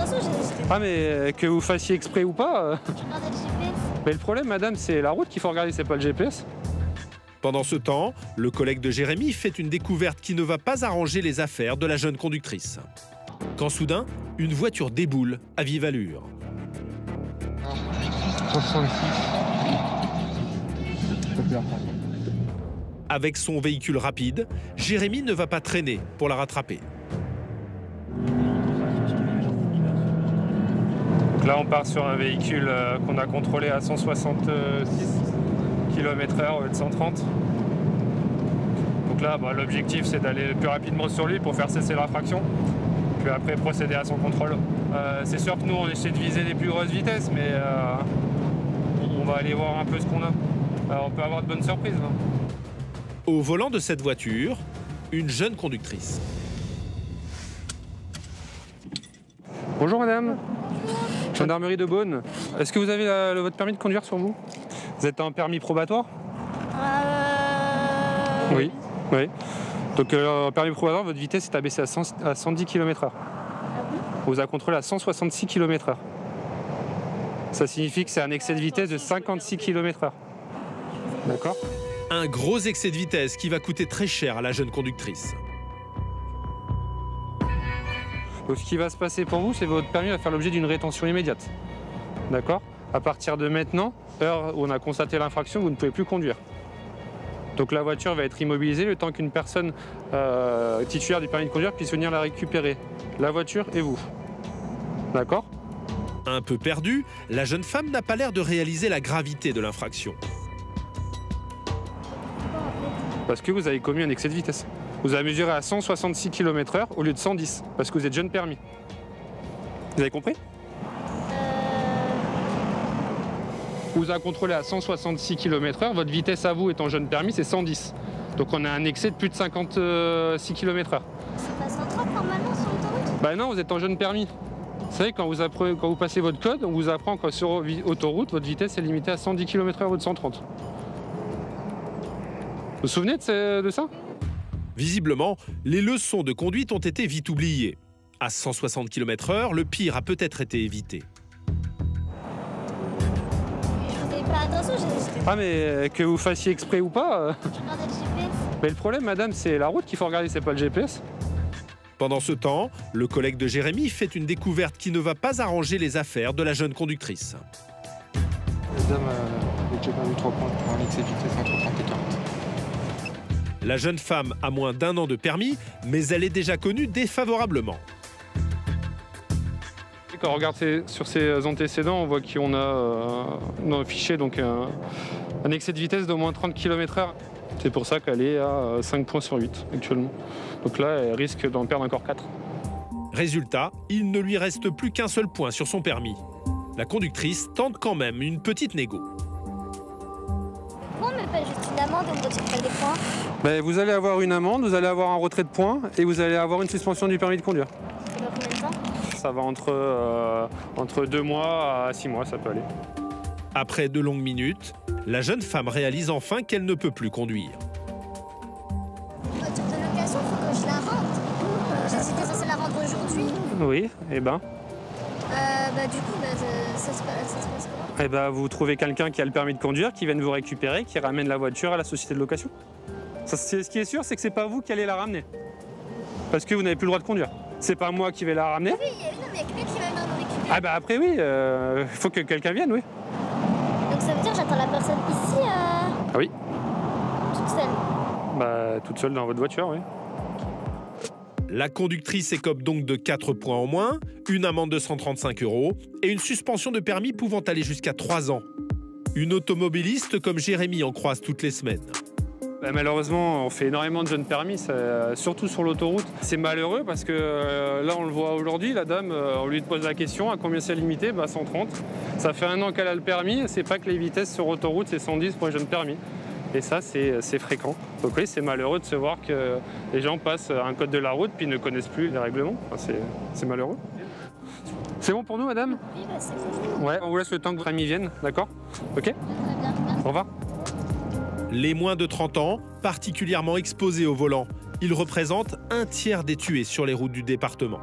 attention, j'ai... Ah mais que vous fassiez exprès ou pas... Je regardais le GPS. Mais le problème, madame, c'est la route qu'il faut regarder, c'est pas le GPS. Pendant ce temps, le collègue de Jérémy fait une découverte qui ne va pas arranger les affaires de la jeune conductrice. Quand soudain, une voiture déboule à vive allure. 66. Avec son véhicule rapide, Jérémy ne va pas traîner pour la rattraper. Donc là, on part sur un véhicule qu'on a contrôlé à 166 km/h au lieu de 130. Donc là, l'objectif, c'est d'aller le plus rapidement sur lui pour faire cesser l'infraction, puis après procéder à son contrôle. C'est sûr que nous, on essaie de viser les plus grosses vitesses, mais on va aller voir un peu ce qu'on a. On peut avoir de bonnes surprises. Là. Au volant de cette voiture, une jeune conductrice. Bonjour madame. Gendarmerie de Beaune. Est-ce que vous avez votre permis de conduire sur vous? Vous êtes en permis probatoire? Oui. Oui. Donc permis probatoire, votre vitesse est abaissée à 110 km/h. On vous a contrôlé à 166 km/h. Ça signifie que c'est un excès de vitesse de 56 km/h. D'accord? Un gros excès de vitesse qui va coûter très cher à la jeune conductrice. Donc ce qui va se passer pour vous, c'est que votre permis va faire l'objet d'une rétention immédiate. D'accord? À partir de maintenant, heure où on a constaté l'infraction, vous ne pouvez plus conduire. Donc la voiture va être immobilisée le temps qu'une personne titulaire du permis de conduire puisse venir la récupérer. La voiture et vous. D'accord? Un peu perdue, la jeune femme n'a pas l'air de réaliser la gravité de l'infraction. Parce que vous avez commis un excès de vitesse. Vous avez mesuré à 166 km/h au lieu de 110, parce que vous êtes jeune permis. Vous avez compris? On vous a contrôlé à 166 km/h, votre vitesse à vous étant jeune permis, c'est 110. Donc on a un excès de plus de 56 km/h. C'est pas 130 normalement sur l'autoroute? Bah non, vous êtes en jeune permis. Vous savez, quand vous passez votre code, on vous apprend que sur autoroute, votre vitesse est limitée à 110 km/h ou de 130. Vous vous souvenez de ça? Visiblement, les leçons de conduite ont été vite oubliées. À 160 km/h, le pire a peut-être été évité. Je faisais pas attention, j'ai... Ah mais que vous fassiez exprès ou pas... Je regardais le GPS. Mais le problème, madame, c'est la route qu'il faut regarder, c'est pas le GPS. Pendant ce temps, le collègue de Jérémy fait une découverte qui ne va pas arranger les affaires de la jeune conductrice. La dame a déjà perdu 3 points pour un excès de vitesse entre 30 et 40. La jeune femme a moins d'1 an de permis, mais elle est déjà connue défavorablement. Quand on regarde sur ses antécédents, on voit qu'on a dans le fichier donc, un excès de vitesse d'au moins 30 km/h. C'est pour ça qu'elle est à 5 points sur 8 actuellement. Donc là, elle risque d'en perdre encore 4. Résultat, il ne lui reste plus qu'un seul point sur son permis. La conductrice tente quand même une petite négo. Pourquoi on me paye juste une amende et on me retire pas des points? Ben, vous allez avoir une amende, vous allez avoir un retrait de points et vous allez avoir une suspension du permis de conduire. Ça va combien de temps? Ça va entre 2 mois à 6 mois, ça peut aller. Après 2 longues minutes, la jeune femme réalise enfin qu'elle ne peut plus conduire. Voiture de location, faut que je la rende. J'étais censée la rendre aujourd'hui. Oui, et ben. Du coup, ça se passe comment? Eh ben, vous trouvez quelqu'un qui a le permis de conduire, qui vienne vous récupérer, qui ramène la voiture à la société de location. Ce qui est sûr, c'est que c'est pas vous qui allez la ramener. Parce que vous n'avez plus le droit de conduire. C'est pas moi qui vais la ramener. Oui, il y a quelqu'un qui va venir nous récupérer. Ah bah après oui, il faut que quelqu'un vienne, oui. Donc ça veut dire que j'attends la personne ici, Ah oui. toute seule. Bah toute seule dans votre voiture, oui. La conductrice écope donc de 4 points en moins, une amende de 135 € et une suspension de permis pouvant aller jusqu'à 3 ans. Une automobiliste comme Jérémy en croise toutes les semaines. Bah, malheureusement, on fait énormément de jeunes permis, surtout sur l'autoroute. C'est malheureux parce que là, on le voit aujourd'hui, la dame, on lui pose la question à combien c'est limité, 130. Ça fait 1 an qu'elle a le permis, c'est pas que les vitesses sur autoroute, c'est 110 pour les jeunes permis. Et ça, c'est fréquent. Donc oui, c'est malheureux de se voir que les gens passent un code de la route puis ne connaissent plus les règlements. Enfin, c'est malheureux. C'est bon pour nous, madame? Oui, c'est bon. Ouais, on vous laisse le temps que votre ami vienne, d'accord? Ok? Très bien, merci. Au revoir. Les moins de 30 ans, particulièrement exposés au volant, ils représentent 1/3 des tués sur les routes du département.